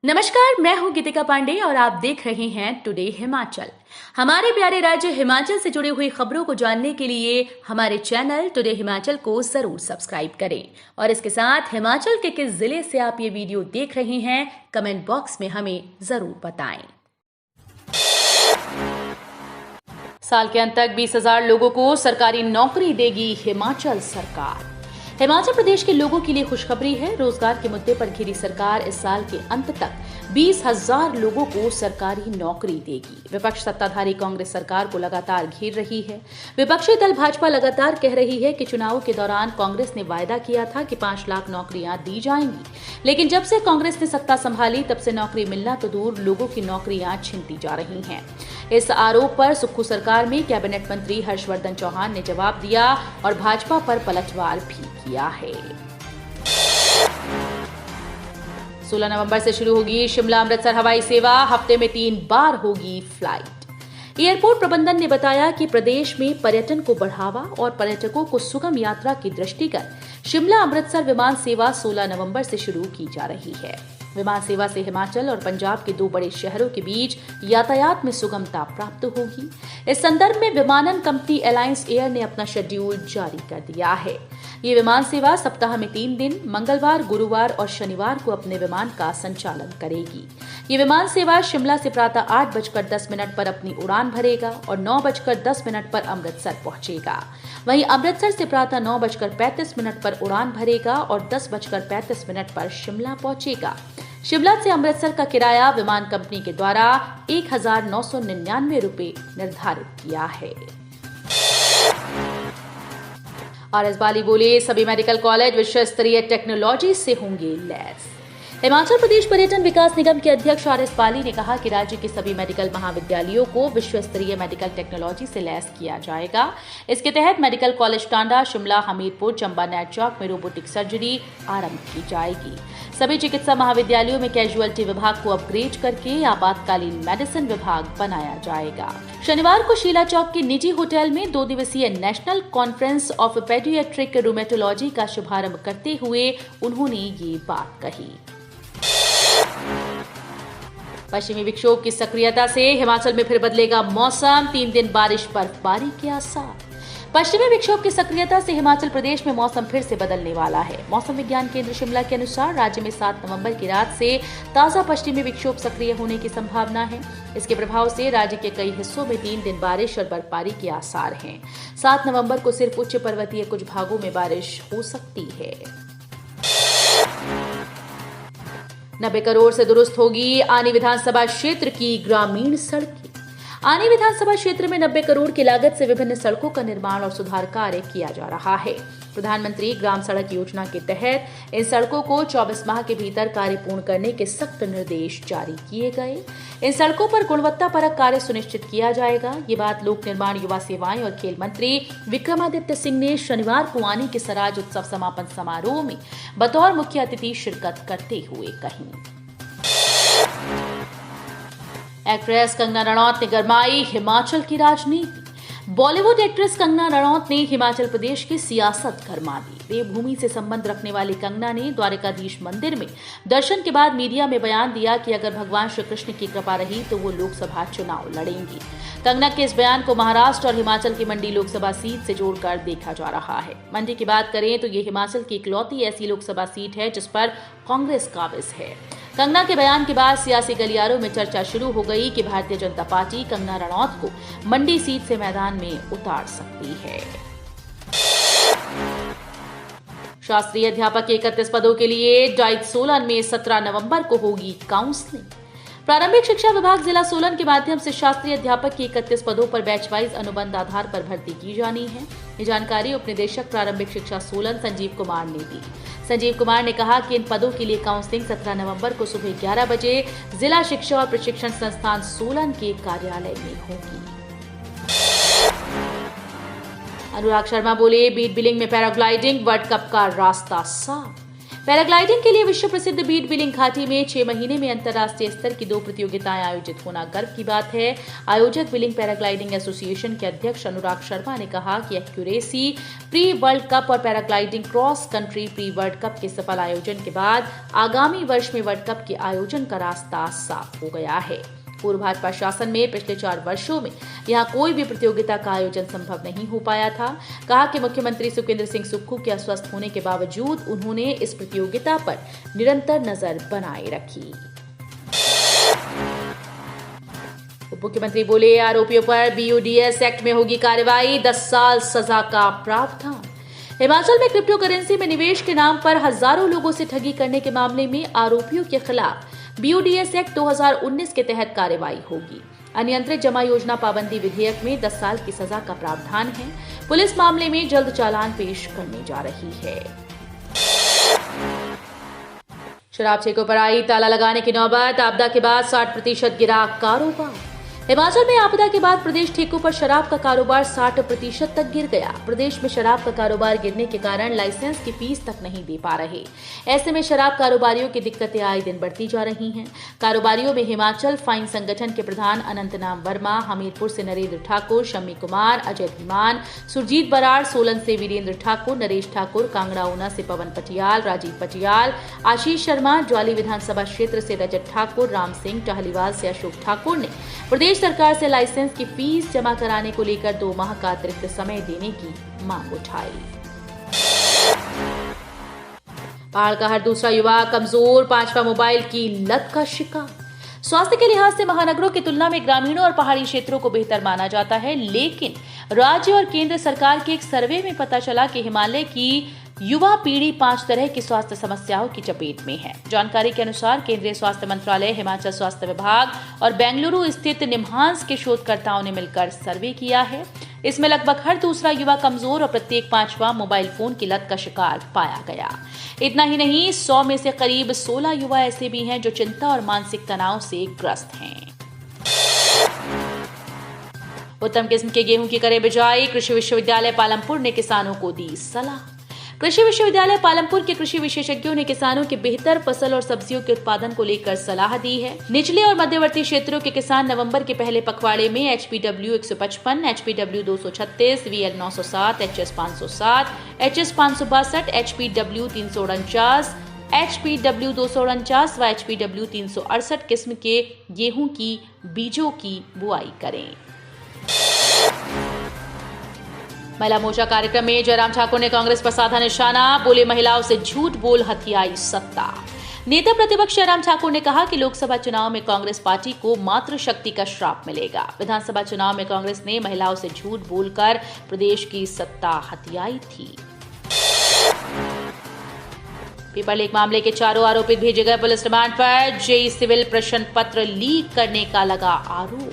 नमस्कार, मैं हूं गीतिका पांडे और आप देख रहे हैं टुडे हिमाचल। हमारे प्यारे राज्य हिमाचल से जुड़ी हुई खबरों को जानने के लिए हमारे चैनल टुडे हिमाचल को जरूर सब्सक्राइब करें और इसके साथ हिमाचल के किस जिले से आप ये वीडियो देख रहे हैं कमेंट बॉक्स में हमें जरूर बताएं। साल के अंत तक 20,000 लोगों को सरकारी नौकरी देगी हिमाचल सरकार। हिमाचल प्रदेश के लोगों के लिए खुशखबरी है। रोजगार के मुद्दे पर घिरी सरकार इस साल के अंत तक 20,000 लोगों को सरकारी नौकरी देगी। विपक्ष सत्ताधारी कांग्रेस सरकार को लगातार घेर रही है। विपक्षी दल भाजपा लगातार कह रही है कि चुनाव के दौरान कांग्रेस ने वायदा किया था कि 5 लाख नौकरियां दी जाएंगी, लेकिन जब से कांग्रेस ने सत्ता संभाली तब से नौकरी मिलना तो दूर, लोगों की नौकरियां छीनती जा रही हैं। इस आरोप पर सुक्खू सरकार में कैबिनेट मंत्री हर्षवर्धन चौहान ने जवाब दिया और भाजपा पर पलटवार भी किया है। 16 नवंबर से शुरू होगी शिमला अमृतसर हवाई सेवा, हफ्ते में 3 बार होगी फ्लाइट। एयरपोर्ट प्रबंधन ने बताया कि प्रदेश में पर्यटन को बढ़ावा और पर्यटकों को सुगम यात्रा की दृष्टिगत शिमला अमृतसर विमान सेवा 16 नवंबर से शुरू की जा रही है। विमान सेवा से हिमाचल और पंजाब के 2 बड़े शहरों के बीच यातायात में सुगमता प्राप्त होगी। इस संदर्भ में विमानन कंपनी अलायंस एयर ने अपना शेड्यूल जारी कर दिया है। ये विमान सेवा सप्ताह में 3 दिन मंगलवार, गुरुवार और शनिवार को अपने विमान का संचालन करेगी। ये विमान सेवा शिमला से प्रातः 8:10 पर अपनी उड़ान भरेगा और 9:10 पर अमृतसर पहुंचेगा। वहीं अमृतसर से प्रातः 9:35 पर उड़ान भरेगा और 10:35 पर शिमला पहुंचेगा। शिमला से अमृतसर का किराया विमान कंपनी के द्वारा 1,999 रुपए निर्धारित किया है। आरएस बाली बोले, सभी मेडिकल कॉलेज विश्व स्तरीय टेक्नोलॉजी से होंगे लैस। हिमाचल प्रदेश पर्यटन विकास निगम के अध्यक्ष आरएस बाली ने कहा कि राज्य के सभी मेडिकल महाविद्यालयों को विश्व स्तरीय मेडिकल टेक्नोलॉजी से लैस किया जाएगा। इसके तहत medical college Tanda, Shimla, Hamirpur, Chamba Nerchowk में रोबोटिक सर्जरी आरंभ की जाएगी। सभी चिकित्सा महाविद्यालयों में कैजुअलिटी विभाग को अपग्रेड करके आपातकालीन मेडिसिन विभाग बनाया जाएगा। शनिवार को शीला चौक के निजी होटल में 2 दिवसीय national conference of paediatric rheumatology का शुभारंभ करते हुए उन्होंने ये बात कही। पश्चिमी विक्षोभ की सक्रियता से हिमाचल में फिर बदलेगा मौसम, 3 दिन बारिश बर्फबारी के आसार। पश्चिमी विक्षोभ की सक्रियता से हिमाचल प्रदेश में मौसम फिर से बदलने वाला है। मौसम विज्ञान केंद्र शिमला के अनुसार राज्य में 7 नवंबर की रात से ताजा पश्चिमी विक्षोभ सक्रिय होने की संभावना है। इसके प्रभाव से राज्य के कई हिस्सों में 3 दिन बारिश और बर्फबारी के आसार हैं। 7 नवंबर को सिर्फ उच्च पर्वतीय कुछ भागों में बारिश हो सकती है। 90 करोड़ से दुरुस्त होगी आनी विधानसभा क्षेत्र की ग्रामीण सड़कें। आनी विधानसभा क्षेत्र में 90 करोड़ की लागत से विभिन्न सड़कों का निर्माण और सुधार कार्य किया जा रहा है। प्रधानमंत्री ग्राम सड़क योजना के तहत इन सड़कों को 24 माह के भीतर कार्य पूर्ण करने के सख्त निर्देश जारी किए गए। इन सड़कों पर गुणवत्तापरक कार्य सुनिश्चित किया जाएगा। ये बात लोक निर्माण, युवा सेवाएं और खेल मंत्री विक्रमादित्य सिंह ने शनिवार को आनी के सराज उत्सव समापन समारोह में बतौर मुख्य अतिथि शिरकत करते हुए कही। एक्ट्रेस कंगना रनौत ने गरमाई हिमाचल की राजनीति। बॉलीवुड एक्ट्रेस कंगना रनौत ने हिमाचल प्रदेश की सियासत गरमा दी। देवभूमि से संबंध रखने वाली कंगना ने द्वारकाधीश मंदिर में दर्शन के बाद मीडिया में बयान दिया कि अगर भगवान श्री कृष्ण की कृपा रही तो वो लोकसभा चुनाव लड़ेंगी। कंगना के इस बयान को महाराष्ट्र और हिमाचल की मंडी लोकसभा सीट से जोड़कर देखा जा रहा है। मंडी की बात करें तो ये हिमाचल की इकलौती ऐसी लोकसभा सीट है जिस पर कांग्रेस काबिज है। कंगना के बयान के बाद सियासी गलियारों में चर्चा शुरू हो गई कि भारतीय जनता पार्टी कंगना रनौत को मंडी सीट से मैदान में उतार सकती है। शास्त्रीय अध्यापक के 31 पदों के लिए डाइट सोलन में 17 नवंबर को होगी काउंसलिंग। प्रारंभिक शिक्षा विभाग जिला सोलन के माध्यम से शास्त्रीय अध्यापक के 31 पदों पर बैच वाइज अनुबंध आधार पर भर्ती की जानी है। ये जानकारी उपनिदेशक प्रारंभिक शिक्षा सोलन संजीव कुमार ने दी। संजीव कुमार ने कहा कि इन पदों के लिए काउंसलिंग 17 नवंबर को सुबह 11 बजे जिला शिक्षा और प्रशिक्षण संस्थान सोलन के कार्यालय में होगी। अनुराग शर्मा बोले, बीट बिलिंग में पैराग्लाइडिंग, वर्ल्ड कप का रास्ता साफ। पैराग्लाइडिंग के लिए विश्व प्रसिद्ध बीड बिलिंग घाटी में 6 महीने में अंतर्राष्ट्रीय स्तर की 2 प्रतियोगिताएं आयोजित होना गर्व की बात है। आयोजक बिलिंग पैराग्लाइडिंग एसोसिएशन के अध्यक्ष अनुराग शर्मा ने कहा कि एक्यूरेसी प्री वर्ल्ड कप और paragliding cross country pre world cup के सफल आयोजन के बाद आगामी वर्ष में वर्ल्ड कप के आयोजन का रास्ता साफ हो गया है। पूर्व भाजपा शासन में पिछले 4 वर्षों में यहां कोई भी प्रतियोगिता का आयोजन संभव नहीं हो पाया था। कहा कि मुख्यमंत्री सुखविंदर सिंह सुक्खू के अस्वस्थ होने के बावजूद उन्होंने इस प्रतियोगिता पर निरंतर नजर बनाए रखी। उप मुख्यमंत्री बोले, आरोपियों पर BODS एक्ट में होगी कार्रवाई, 10 साल सजा का प्रावधान। हिमाचल में क्रिप्टो करेंसी में निवेश के नाम पर हजारों लोगों से ठगी करने के मामले में आरोपियों के खिलाफ BODS एक्ट 2019 के तहत कार्रवाई होगी। अनियंत्रित जमा योजना पाबंदी विधेयक में 10 साल की सजा का प्रावधान है। पुलिस मामले में जल्द चालान पेश करने जा रही है। शराब ठेकों पर आई ताला लगाने की नौबत, आपदा के बाद 60% गिरा कारोबार। हिमाचल में आपदा के बाद प्रदेश ठेकों पर शराब का कारोबार 60% तक गिर गया। प्रदेश में शराब का कारोबार गिरने के कारण लाइसेंस की फीस तक नहीं दे पा रहे। ऐसे में शराब कारोबारियों की दिक्कतें आए दिन बढ़ती जा रही हैं। कारोबारियों में हिमाचल फाइन संगठन के प्रधान अनंतनाम वर्मा, हमीरपुर से नरेंद्र ठाकुर, शम्मी कुमार, अजय धीमान, सुरजीत बराड़, सोलन से वीरेंद्र ठाकुर, नरेश ठाकुर, कांगड़ा ऊना से पवन पटियाल, राजीव पटियाल, आशीष शर्मा, ज्वाली विधानसभा क्षेत्र से रजत ठाकुर, राम सिंह, टहलीवाल से अशोक ठाकुर ने प्रदेश सरकार से लाइसेंस की फीस जमा कराने को लेकर 2 माह का अतिरिक्त समय देने की मांग उठाई। पहाड़ का हर दूसरा युवा कमजोर, 5वां मोबाइल की लत का शिकार। स्वास्थ्य के लिहाज से महानगरों की तुलना में ग्रामीणों और पहाड़ी क्षेत्रों को बेहतर माना जाता है, लेकिन राज्य और केंद्र सरकार के एक सर्वे में पता चला कि हिमालय की युवा पीढ़ी 5 तरह की स्वास्थ्य समस्याओं की चपेट में है। जानकारी के अनुसार केंद्रीय स्वास्थ्य मंत्रालय, हिमाचल स्वास्थ्य विभाग और बेंगलुरु स्थित निम्हांस के शोधकर्ताओं ने मिलकर सर्वे किया है। इसमें लगभग हर दूसरा युवा कमजोर और प्रत्येक 5वां मोबाइल फोन की लत का शिकार पाया गया। इतना ही नहीं, 100 में से करीब 16 युवा ऐसे भी हैं जो चिंता और मानसिक तनाव से ग्रस्त हैं। उत्तम किस्म के गेहूं की करें बिजाई, कृषि विश्वविद्यालय पालमपुर ने किसानों को दी सलाह। कृषि विश्वविद्यालय पालमपुर के कृषि विशेषज्ञों ने किसानों की बेहतर फसल और सब्जियों के उत्पादन को लेकर सलाह दी है। निचले और मध्यवर्ती क्षेत्रों के किसान नवंबर के पहले पखवाड़े में HPW 155, HPW 236, VL 907, HS 507, HS 562, HPW 349, HPW 249 व HPW 368 किस्म के गेहूं की बीजों की बुआई करें। महिला मोर्चा कार्यक्रम में जयराम ठाकुर ने कांग्रेस पर साधा निशाना, बोले महिलाओं से झूठ बोल हथियाई सत्ता। नेता प्रतिपक्ष जयराम ठाकुर ने कहा कि लोकसभा चुनाव में कांग्रेस पार्टी को मातृ शक्ति का श्राप मिलेगा। विधानसभा चुनाव में कांग्रेस ने महिलाओं से झूठ बोलकर प्रदेश की सत्ता हथियाई थी। पेपर लीक मामले के 4 आरोपित भेजे गए पुलिस रिमांड पर। जेई सिविल प्रश्न पत्र लीक करने का लगा आरोप।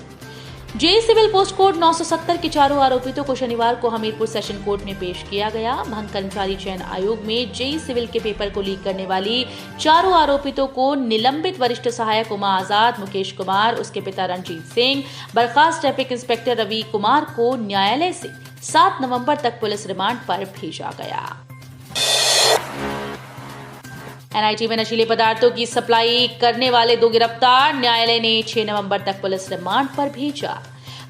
जेई सिविल पोस्ट कोड 970 के 4 आरोपितों को शनिवार को हमीरपुर सेशन कोर्ट में पेश किया गया। भंग कर्मचारी चयन आयोग में जेई सिविल के पेपर को लीक करने वाली 4 आरोपितों को निलंबित वरिष्ठ सहायक उमा आजाद, मुकेश कुमार, उसके पिता रणजीत सिंह, बर्खास्त ट्रैफिक इंस्पेक्टर रवि कुमार को न्यायालय से 7 नवंबर तक पुलिस रिमांड पर भेजा गया। NIT में नशीले पदार्थों की सप्लाई करने वाले 2 गिरफ्तार, न्यायालय ने 6 नवंबर तक पुलिस रिमांड पर भेजा।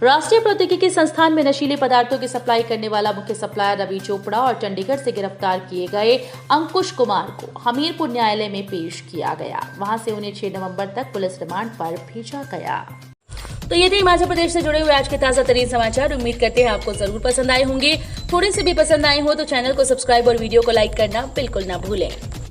राष्ट्रीय प्रौद्योगिकी संस्थान में नशीले पदार्थों की सप्लाई करने वाला मुख्य सप्लायर रवि चोपड़ा और चंडीगढ़ से गिरफ्तार किए गए अंकुश कुमार को हमीरपुर न्यायालय में पेश किया गया। वहां से उन्हें 6 नवंबर तक पुलिस रिमांड पर भेजा गया। तो ये थे हिमाचल प्रदेश से जुड़े हुए आज के ताजा तरीन समाचार। उम्मीद करते हैं आपको जरूर पसंद आए होंगे। थोड़े से भी पसंद आए हो तो चैनल को सब्सक्राइब और वीडियो को लाइक करना बिल्कुल ना भूलें।